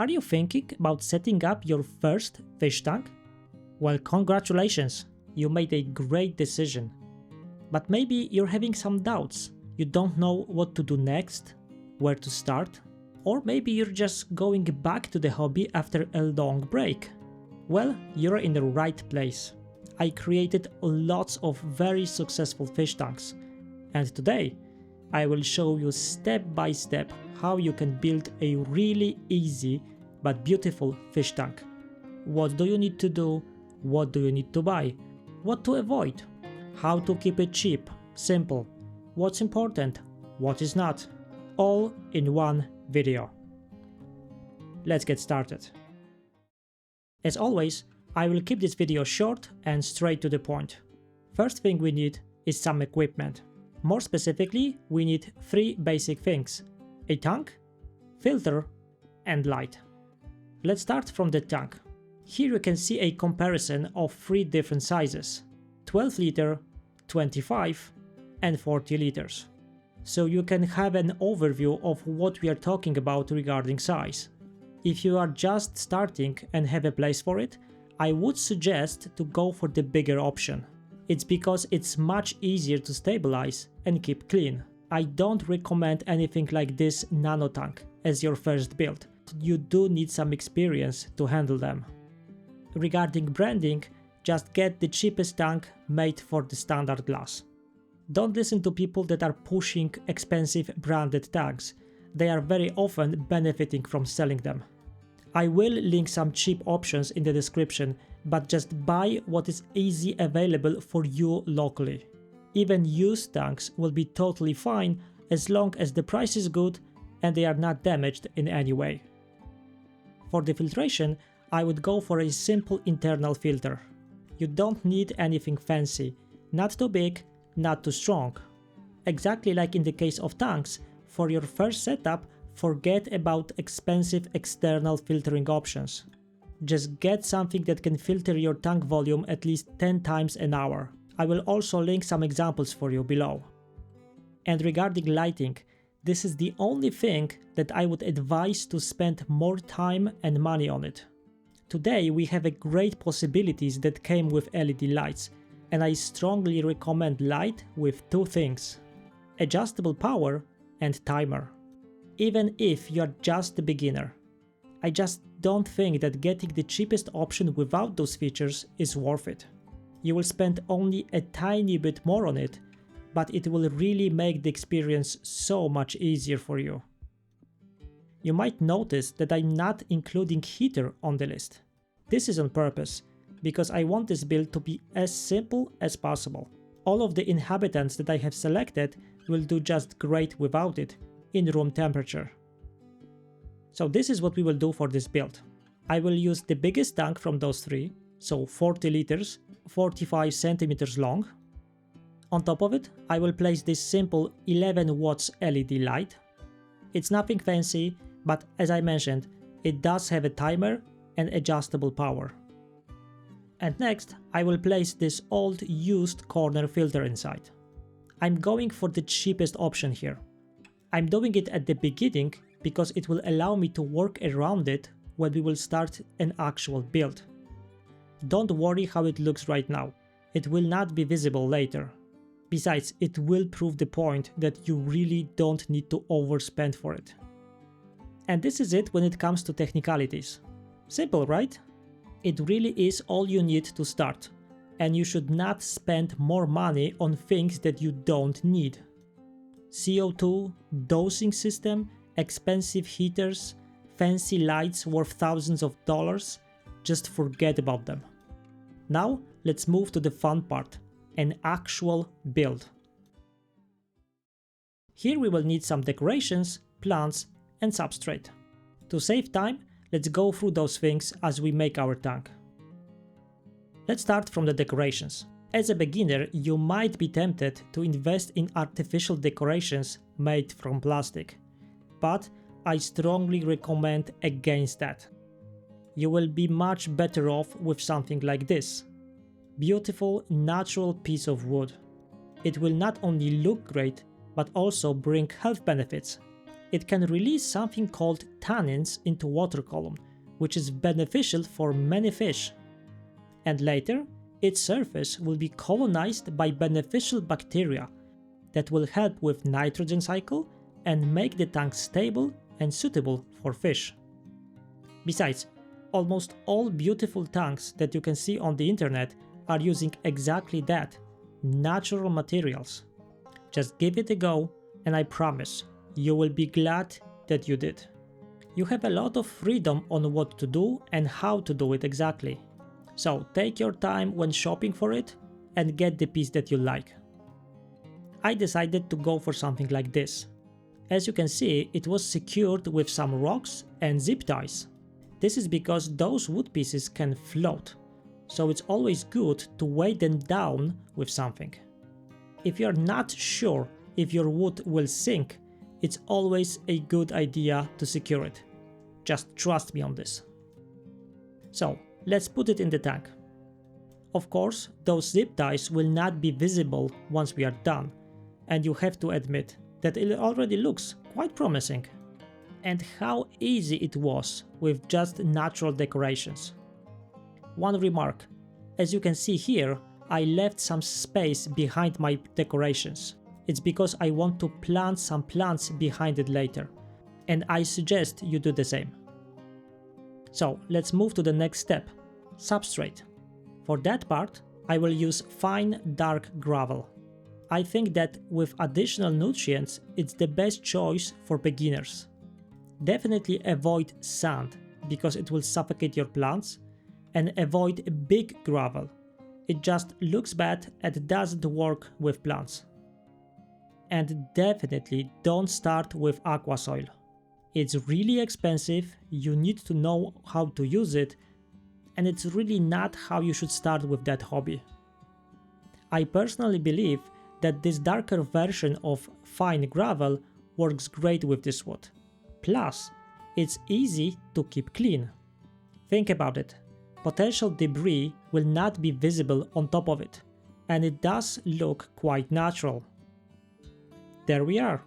Are you thinking about setting up your first fish tank? Well, congratulations, you made a great decision. But maybe you're having some doubts. You don't know what to do next, where to start, or maybe you're just going back to the hobby after a long break. Well, you're in the right place. I created lots of very successful fish tanks, and today I will show you step by step how you can build a really easy but beautiful fish tank. What do you need to do? What do you need to buy? What to avoid? How to keep it cheap, simple? What's important? What is not? All in one video. Let's get started. As always, I will keep this video short and straight to the point. First thing we need is some equipment. More specifically, we need three basic things: a tank, filter, and light. Let's start from the tank. Here you can see a comparison of three different sizes: 12 liter, 25, and 40 liters. So you can have an overview of what we are talking about regarding size. If you are just starting and have a place for it, I would suggest to go for the bigger option. It's because it's much easier to stabilize and keep clean. I don't recommend anything like this nano tank as your first build. You do need some experience to handle them. Regarding branding, just get the cheapest tank made for the standard glass. Don't listen to people that are pushing expensive branded tanks. They are very often benefiting from selling them. I will link some cheap options in the description, but just buy what is easy available for you locally. Even used tanks will be totally fine as long as the price is good and they are not damaged in any way. For the filtration, I would go for a simple internal filter. You don't need anything fancy, not too big, not too strong. Exactly like in the case of tanks, for your first setup, forget about expensive external filtering options. Just get something that can filter your tank volume at least 10 times an hour. I will also link some examples for you below. And regarding lighting, this is the only thing that I would advise to spend more time and money on it. Today we have a great possibilities that came with LED lights, and I strongly recommend light with two things: adjustable power and timer. Even if you're just a beginner, I just don't think that getting the cheapest option without those features is worth it. You will spend only a tiny bit more on it, but it will really make the experience so much easier for you. You might notice that I'm not including heater on the list. This is on purpose, because I want this build to be as simple as possible. All of the inhabitants that I have selected will do just great without it, in room temperature. So this is what we will do for this build. I will use the biggest tank from those three, so 40 liters, 45 centimeters long. On top of it, I will place this simple 11 watts LED light. It's nothing fancy, but as I mentioned, it does have a timer and adjustable power. And next, I will place this old used corner filter inside. I'm going for the cheapest option here. I'm doing it at the beginning because it will allow me to work around it when we will start an actual build. Don't worry how it looks right now. It will not be visible later. Besides, it will prove the point that you really don't need to overspend for it. And this is it when it comes to technicalities. Simple, right? It really is all you need to start, and you should not spend more money on things that you don't need. CO2, dosing system, expensive heaters, fancy lights worth thousands of dollars, just forget about them. Now let's move to the fun part, an actual build. Here we will need some decorations, plants, and substrate. To save time, let's go through those things as we make our tank. Let's start from the decorations. As a beginner, you might be tempted to invest in artificial decorations made from plastic, but I strongly recommend against that. You will be much better off with something like this. Beautiful, natural piece of wood. It will not only look great, but also bring health benefits. it can release something called tannins into water column, which is beneficial for many fish. And later, its surface will be colonized by beneficial bacteria that will help with nitrogen cycle and make the tank stable and suitable for fish. Besides, almost all beautiful tanks that you can see on the internet are using exactly that, natural materials. Just give it a go, and I promise, you will be glad that you did. You have a lot of freedom on what to do and how to do it exactly. So take your time when shopping for it and get the piece that you like. I decided to go for something like this. As you can see, it was secured with some rocks and zip ties. This is because those wood pieces can float, so it's always good to weigh them down with something. If you're not sure if your wood will sink, it's always a good idea to secure it. Just trust me on this. So, let's put it in the tank. Of course, those zip ties will not be visible once we are done, and you have to admit that it already looks quite promising. And how easy it was with just natural decorations. One remark, as you can see here, I left some space behind my decorations. It's because I want to plant some plants behind it later, and I suggest you do the same. So let's move to the next step, substrate. For that part, I will use fine dark gravel. I think that with additional nutrients, it's the best choice for beginners. Definitely avoid sand, because it will suffocate your plants, and avoid big gravel. It just looks bad and doesn't work with plants. And definitely don't start with aqua soil. It's really expensive, you need to know how to use it, and it's really not how you should start with that hobby. I personally believe that this darker version of fine gravel works great with this wood. Plus, it's easy to keep clean. Think about it. Potential debris will not be visible on top of it, and it does look quite natural. There we are.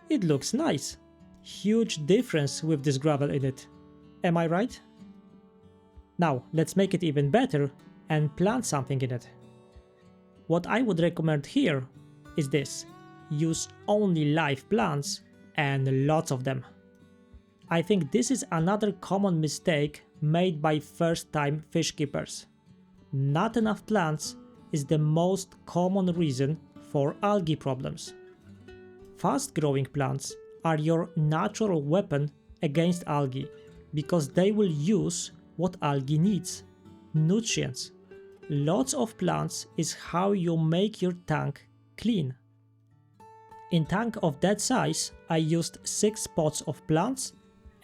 It looks nice. Huge difference with this gravel in it. Am I right? Now, let's make it even better and plant something in it. What I would recommend here is this. Use only live plants and lots of them. I think this is another common mistake made by first-time fish keepers. Not enough plants is the most common reason for algae problems. Fast-growing plants are your natural weapon against algae because they will use what algae needs, nutrients. Lots of plants is how you make your tank clean. In tank of that size, I used 6 pots of plants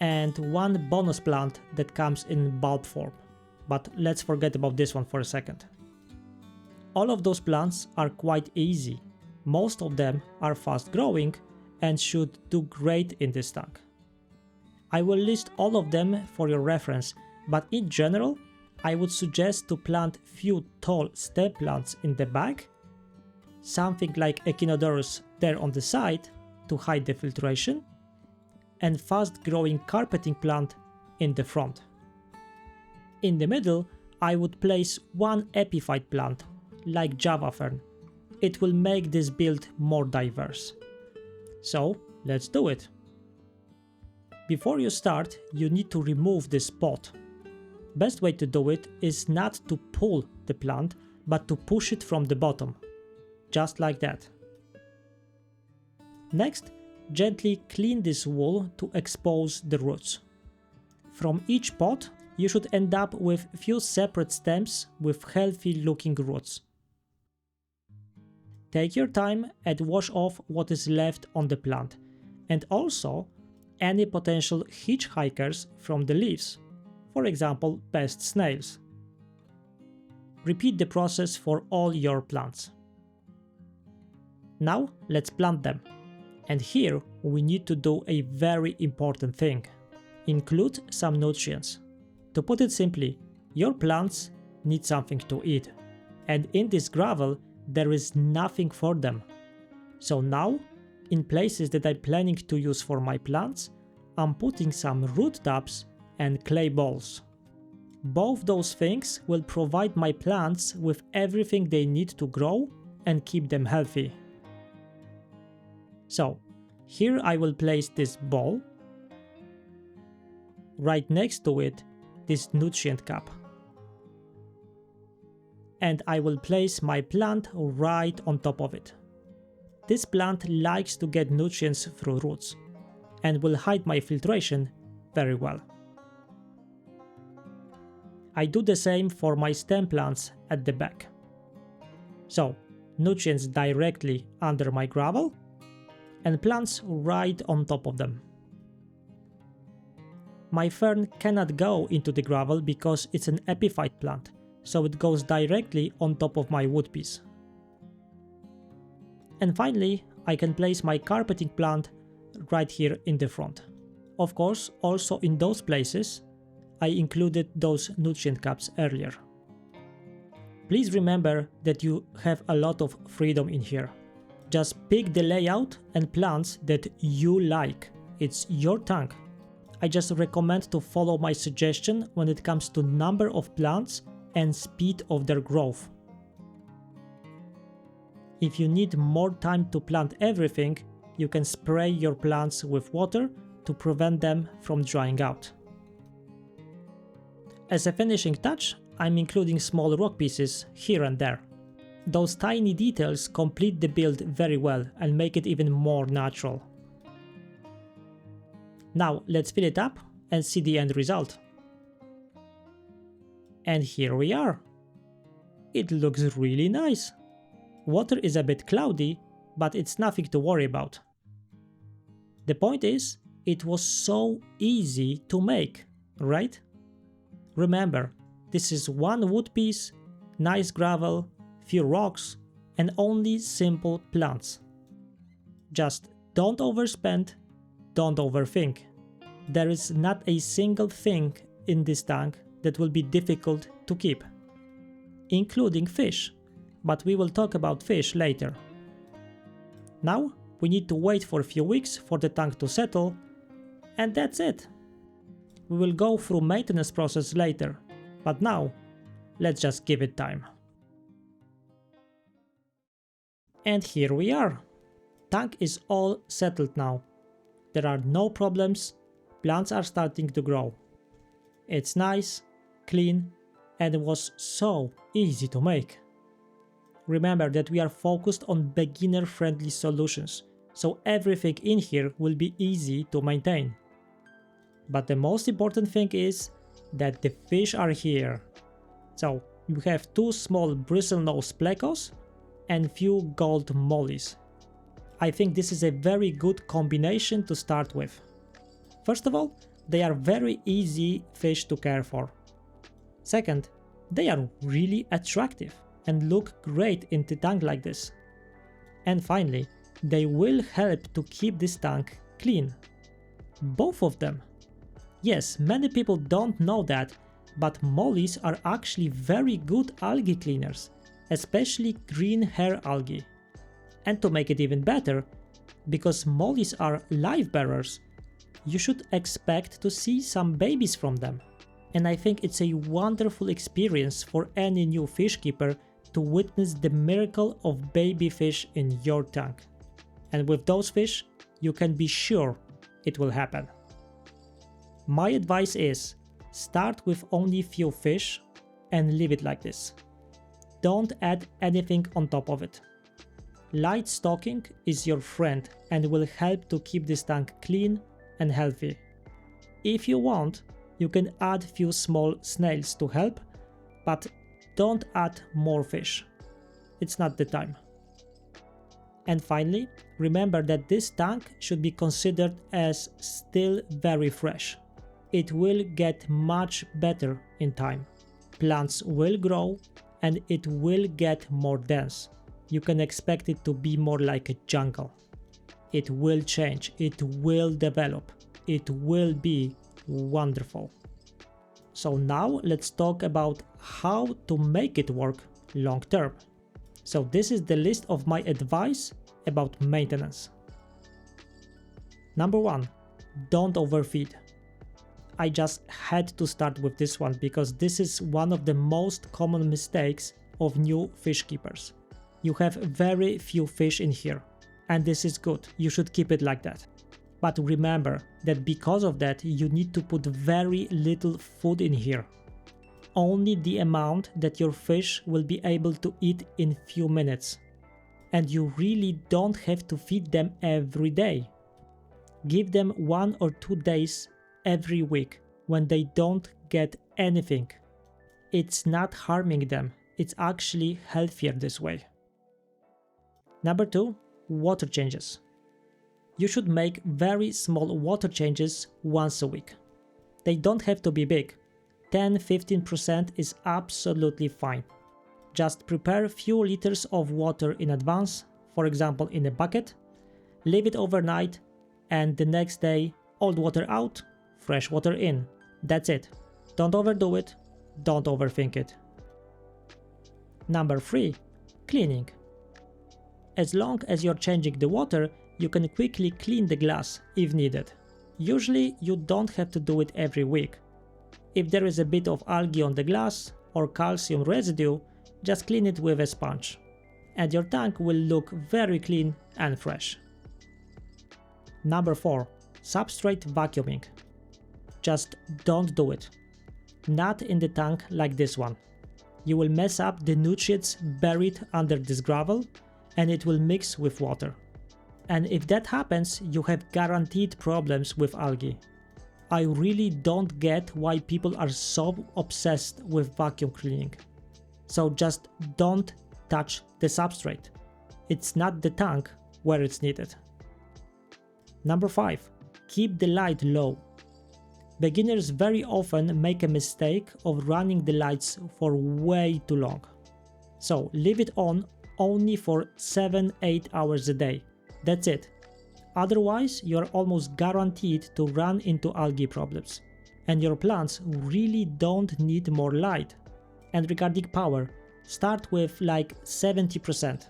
and 1 bonus plant that comes in bulb form. But let's forget about this one for a second. All of those plants are quite easy. Most of them are fast growing and should do great in this tank. I will list all of them for your reference, but in general, I would suggest to plant few tall stem plants in the back, something like Echinodorus there on the side to hide the filtration, and fast-growing carpeting plant in the front. In the middle, I would place 1 Epiphyte plant, like Java fern. It will make this build more diverse. So, let's do it. Before you start, you need to remove this pot. Best way to do it is not to pull the plant, but to push it from the bottom. Just like that. Next, gently clean this wool to expose the roots. From each pot, you should end up with few separate stems with healthy looking roots. Take your time and wash off what is left on the plant, and also any potential hitchhikers from the leaves, for example pest snails. Repeat the process for all your plants. Now let's plant them. And here we need to do a very important thing. Include some nutrients. To put it simply, your plants need something to eat. And in this gravel, there is nothing for them. So now, in places that I'm planning to use for my plants, I'm putting some root tubs and clay balls. Both those things will provide my plants with everything they need to grow and keep them healthy. So, here I will place this ball. Right next to it, this nutrient cup. And I will place my plant right on top of it. This plant likes to get nutrients through roots and will hide my filtration very well. I do the same for my stem plants at the back. So, nutrients directly under my gravel and plants right on top of them. My fern cannot go into the gravel because it's an epiphyte plant, so it goes directly on top of my wood piece. And finally, I can place my carpeting plant right here in the front. Of course, also in those places, I included those nutrient cups earlier. Please remember that you have a lot of freedom in here. Just pick the layout and plants that you like. It's your tank. I just recommend to follow my suggestion when it comes to number of plants and speed of their growth. If you need more time to plant everything, you can spray your plants with water to prevent them from drying out. As a finishing touch, I'm including small rock pieces here and there. Those tiny details complete the build very well and make it even more natural. Now let's fill it up and see the end result. And here we are. It looks really nice. Water is a bit cloudy, but it's nothing to worry about. The point is, it was so easy to make, right? Remember, this is one wood piece, nice gravel, few rocks, and only simple plants. Just don't overspend, don't overthink. There is not a single thing in this tank that will be difficult to keep, including fish, but we will talk about fish later. Now we need to wait for a few weeks for the tank to settle, and that's it. We will go through maintenance process later, but now let's just give it time. And here we are. Tank is all settled now. There are no problems, plants are starting to grow. It's nice, clean, and it was so easy to make. Remember that we are focused on beginner-friendly solutions, so everything in here will be easy to maintain. But the most important thing is that the fish are here. So you have two small bristlenose plecos and few gold mollies. I think this is a very good combination to start with. First of all, they are very easy fish to care for. Second, they are really attractive and look great in the tank like this. And finally, they will help to keep this tank clean. Both of them. Yes, many people don't know that, but mollies are actually very good algae cleaners, especially green hair algae. And to make it even better, because mollies are live bearers, you should expect to see some babies from them. And I think it's a wonderful experience for any new fish keeper to witness the miracle of baby fish in your tank. And with those fish, you can be sure it will happen. My advice is, start with only few fish and leave it like this. Don't add anything on top of it. Light stocking is your friend and will help to keep this tank clean and healthy. If you want, you can add few small snails to help, but don't add more fish. It's not the time. And finally, remember that this tank should be considered as still very fresh. It will get much better in time. Plants will grow and it will get more dense. You can expect it to be more like a jungle. It will change, it will develop, it will be wonderful. So now let's talk about how to make it work long term. So this is the list of my advice about maintenance. Number 1. Don't overfeed. I just had to start with this one because this is one of the most common mistakes of new fish keepers. You have very few fish in here, and this is good, you should keep it like that. But remember that because of that you need to put very little food in here. Only the amount that your fish will be able to eat in few minutes. And you really don't have to feed them every day. Give them 1 or 2 days every week when they don't get anything. It's not harming them, it's actually healthier this way. Number 2. Water changes. You should make very small water changes once a week. They don't have to be big. 10-15% is absolutely fine. Just prepare a few liters of water in advance, for example in a bucket, leave it overnight, and the next day old water out, fresh water in. That's it. Don't overdo it, don't overthink it. Number 3. Cleaning. As long as you're changing the water, you can quickly clean the glass if needed. Usually you don't have to do it every week. If there is a bit of algae on the glass or calcium residue, just clean it with a sponge, and your tank will look very clean and fresh. Number 4. Substrate vacuuming. Just don't do it. Not in the tank like this one. You will mess up the nutrients buried under this gravel, and it will mix with water. And if that happens, you have guaranteed problems with algae. I really don't get why people are so obsessed with vacuum cleaning. So just don't touch the substrate. It's not the tank where it's needed. Number 5. Keep the light low. Beginners very often make a mistake of running the lights for way too long. So leave it on only for 7-8 hours a day. That's it. Otherwise, you're almost guaranteed to run into algae problems. And your plants really don't need more light. And regarding power, start with like 70%.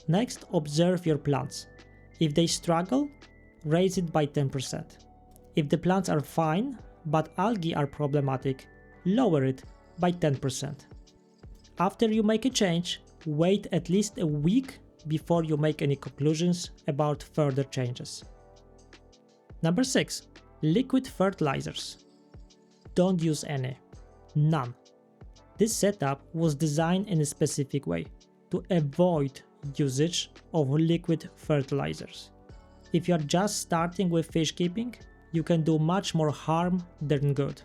Next, observe your plants. If they struggle, raise it by 10%. If the plants are fine, but algae are problematic, lower it by 10%. After you make a change, wait at least a week before you make any conclusions about further changes. Number 6. Liquid fertilizers. Don't use any. None. This setup was designed in a specific way to avoid usage of liquid fertilizers. If you're just starting with fish keeping, you can do much more harm than good.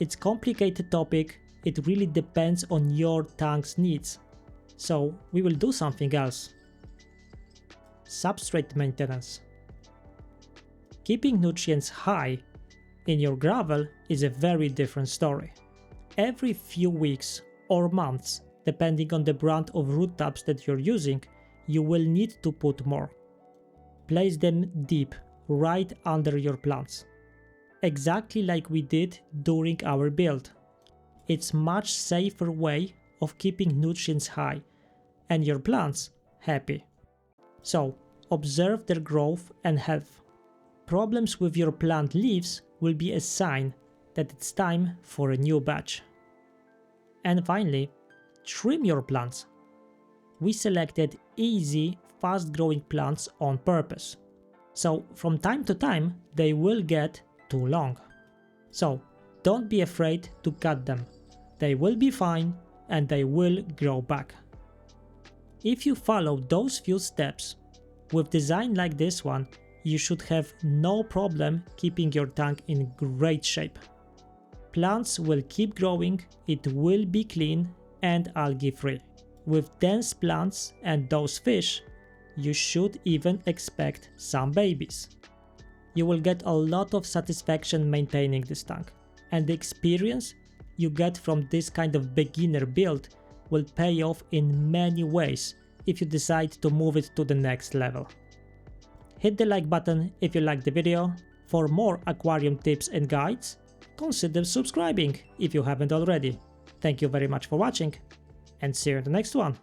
It's a complicated topic, it really depends on your tank's needs. So we will do something else. Substrate maintenance. Keeping nutrients high in your gravel is a very different story. Every few weeks or months, depending on the brand of root tabs that you're using, you will need to put more. Place them deep, right under your plants. Exactly like we did during our build. It's much safer way of keeping nutrients high and your plants happy. So, observe their growth and health. Problems with your plant leaves will be a sign that it's time for a new batch. And finally, trim your plants. We selected easy, fast-growing plants on purpose. So, from time to time, they will get too long. So, don't be afraid to cut them. They will be fine and they will grow back. If you follow those few steps, with design like this one, you should have no problem keeping your tank in great shape. Plants will keep growing, it will be clean and algae free. With dense plants and those fish, you should even expect some babies. You will get a lot of satisfaction maintaining this tank, and the experience you get from this kind of beginner build will pay off in many ways if you decide to move it to the next level. Hit the like button if you liked the video. For more aquarium tips and guides, consider subscribing if you haven't already. Thank you very much for watching, and see you in the next one.